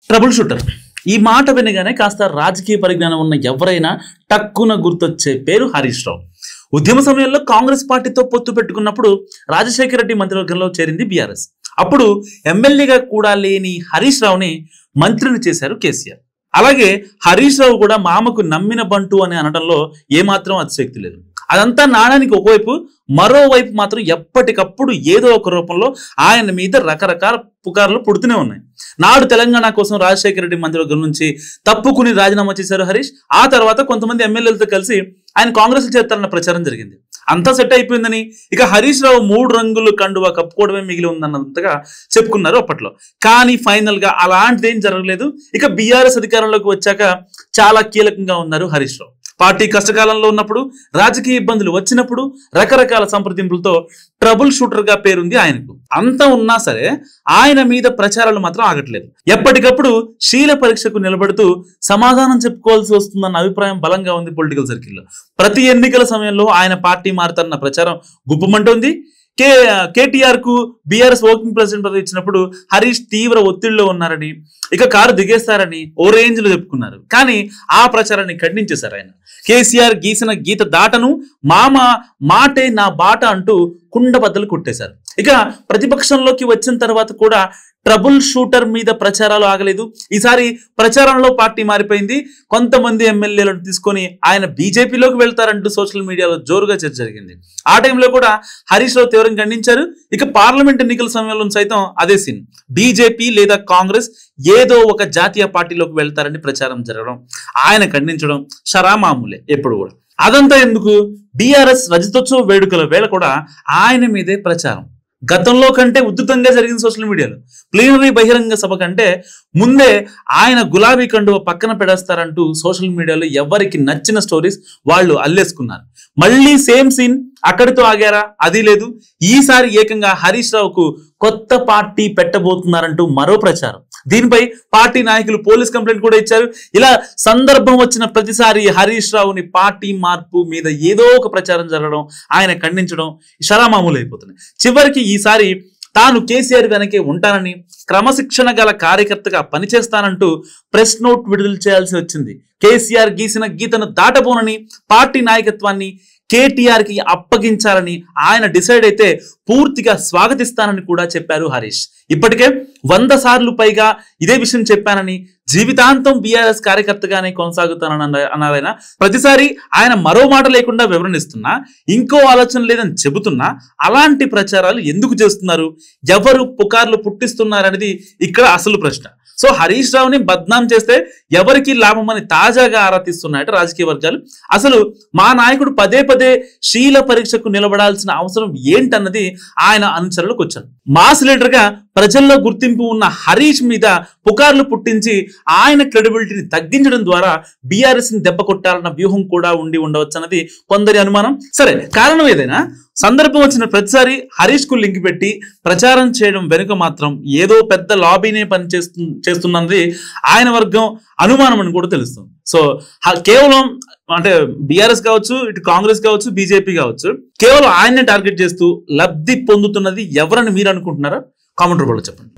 Trouble shooter ఈ మాట వినగానే కాస్త రాజకీయ పరిజ్ఞానం ఉన్న ఎవరైనా టక్కున గుర్తొచ్చే పేరు హరీష్ రావు. ఉద్యమ సమయంలో కాంగ్రెస్ పార్టీతో పొత్తు పెట్టుకున్నప్పుడు రాజశేఖర రెడ్డి మంత్రివర్గంలో చేరింది బీఆర్ఎస్. అప్పుడు ఎమ్మెల్యేగా కూడా లేని హరీష్ రావుని మంత్రిని చేశారు కేసీఆర్. అలాగే హరీష్ రావు కూడా మామకు నమ్మిన బంటు అని అనడంలో ఏమాత్రం అతిశక్తి లేదు. అదంతా నాణానికి ఒకవైపు, మరోవైపు మాత్రం ఎప్పటికప్పుడు ఏదో ఒక రూపంలో ఆయన మీద రకరకాల పుకార్లు పుడుతూనే ఉన్నాయి. నాడు తెలంగాణ కోసం రాజశేఖర రెడ్డి మంత్రివర్గం నుంచి తప్పుకుని రాజీనామా చేశారు హరీష్. ఆ తర్వాత కొంతమంది ఎమ్మెల్యేలతో కలిసి ఆయన కాంగ్రెస్ చేస్తారన్న ప్రచారం జరిగింది. అంతా సెట్ అయిపోయిందని ఇక హరీష్ రావు 3 రంగులు కండువా కప్పుకోవడమే మిగిలి ఉందన్నంతగా చెప్పుకున్నారు అప్పట్లో. కానీ ఫైనల్ గా అలాంటిది ఏం జరగలేదు. ఇక బీఆర్ఎస్ అధికారంలోకి వచ్చాక చాలా కీలకంగా ఉన్నారు హరీష్ రావు. పార్టీ కష్టకాలంలో ఉన్నప్పుడు, రాజకీయ ఇబ్బందులు వచ్చినప్పుడు రకరకాల సంప్రదింపులతో ట్రబుల్ షూటర్ గా పేరుంది ఆయనకు. అంతా ఉన్నా సరే ఆయన మీద ప్రచారాలు మాత్రం ఆగట్లేదు. ఎప్పటికప్పుడు శీల పరీక్షకు నిలబడుతూ సమాధానం చెప్పుకోవాల్సి వస్తుందన్న అభిప్రాయం బలంగా ఉంది పొలిటికల్ సర్కిల్లో. ప్రతి ఎన్నికల సమయంలో ఆయన పార్టీ మారుతారన్న ప్రచారం గుప్పమంటోంది. కేటీఆర్ కు బీఆర్ఎస్ వర్కింగ్ ప్రెసిడెంట్ పదవి ఇచ్చినప్పుడు హరీష్ తీవ్ర ఒత్తిడిలో ఉన్నారని, ఇక కారు దిగేస్తారని ఓ రేంజ్ లో చెప్పుకున్నారు. కానీ ఆ ప్రచారాన్ని ఖండించేశారు ఆయన. కేసీఆర్ గీసిన గీత దాటను మామ మాటే నా బాట అంటూ కుండబద్దలు కొట్టేశారు. ఇక ప్రతిపక్షంలోకి వచ్చిన తర్వాత కూడా ట్రబుల్ షూటర్ మీద ప్రచారాలు ఆగలేదు. ఈసారి ప్రచారంలో పార్టీ మారిపోయింది. కొంతమంది ఎమ్మెల్యేలను తీసుకొని ఆయన బీజేపీలోకి వెళ్తారంటూ సోషల్ మీడియాలో జోరుగా చర్చ జరిగింది. ఆ టైంలో కూడా హరీష్ రావు తీవ్రంగా ఖండించారు. ఇక పార్లమెంట్ ఎన్నికల సమయంలో సైతం అదే సీన్. బీజేపీ లేదా కాంగ్రెస్ ఏదో ఒక జాతీయ పార్టీలోకి వెళ్తారని ప్రచారం జరగడం, ఆయన ఖండించడం షరామామూలే ఎప్పుడు కూడా. అదంతా ఎందుకు, బీఆర్ఎస్ రజతోత్సవ వేడుకల వేళ కూడా ఆయన మీదే ప్రచారం. గతంలో కంటే ఉధృతంగా జరిగిన సోషల్ మీడియాలో ప్లీనరీ బహిరంగ సభ కంటే ముందే ఆయన గులాబీ కండువ పక్కన పెడేస్తారంటూ సోషల్ మీడియాలో ఎవరికి నచ్చిన స్టోరీస్ వాళ్ళు అల్లేసుకున్నారు. మళ్ళీ సేమ్ సీన్. అక్కడితో ఆగారా? అది లేదు. ఈసారి ఏకంగా హరీష్ రావుకు కొత్త పార్టీ పెట్టబోతున్నారంటూ మరో ప్రచారం. దీనిపై పార్టీ నాయకులు పోలీస్ కంప్లైంట్ కూడా ఇచ్చారు. ఇలా సందర్భం వచ్చిన ప్రతిసారి హరీష్ రావుని పార్టీ మార్పు మీద ఏదో ఒక ప్రచారం జరగడం, ఆయన ఖండించడం షరామామూలు అయిపోతున్నాయి. చివరికి ఈసారి తాను కేసీఆర్ వెనకే ఉంటానని, క్రమశిక్షణ గల కార్యకర్తగా పనిచేస్తానంటూ ప్రెస్ నోట్ విడుదల చేయాల్సి వచ్చింది. కేసీఆర్ గీసిన గీతను దాటబోనని, పార్టీ నాయకత్వాన్ని కేటీఆర్ కి అప్పగించాలని ఆయన డిసైడ్ అయితే పూర్తిగా స్వాగతిస్తానని కూడా చెప్పారు హరీష్. ఇప్పటికే 100 సార్లు పైగా ఇదే విషయం చెప్పానని, జీవితాంతం బీఆర్ఎస్ కార్యకర్తగానే కొనసాగుతానని అన్నారైనా. ప్రతిసారి ఆయన మరో మాట లేకుండా వివరణిస్తున్నా, ఇంకో ఆలోచన లేదని చెబుతున్నా అలాంటి ప్రచారాలు ఎందుకు చేస్తున్నారు, ఎవరు పుకార్లు పుట్టిస్తున్నారనేది ఇక్కడ అసలు ప్రశ్న. సో హరీష్ రావుని బద్నాం చేస్తే ఎవరికి లాభం అని తాజాగా ఆరా తీస్తున్నాయట రాజకీయ వర్గాలు. అసలు మా నాయకుడు పదే పదే శీల పరీక్షకు నిలబడాల్సిన అవసరం ఏంటన్నది ఆయన అనుచరులకు వచ్చారు. మాస్ లీడర్ గా ప్రజల్లో గుర్తింపు ఉన్న హరీష్ మీద పుకార్లు పుట్టించి ఆయన క్రెడిబిలిటీని తగ్గించడం ద్వారా బీఆర్ఎస్ ని దెబ్బ కొట్టాలన్న వ్యూహం కూడా ఉండవచ్చు అన్నది కొందరి అనుమానం. సరే, కారణం ఏదైనా సందర్భం వచ్చిన ప్రతిసారి హరీష్ కు లింక్ పెట్టి ప్రచారం చేయడం వెనుక మాత్రం ఏదో పెద్ద లాబీనే చేస్తున్నది ఆయన వర్గం అనుమానం అని కూడా తెలుస్తుంది. సో కేవలం అంటే బీఆర్ఎస్ కావచ్చు, ఇటు కాంగ్రెస్ కావచ్చు, బీజేపీ కావచ్చు, కేవలం ఆయన్నే టార్గెట్ చేస్తూ లబ్ధి పొందుతున్నది ఎవరని మీరు అనుకుంటున్నారా? కామెంట్ రూపంలో చెప్పండి.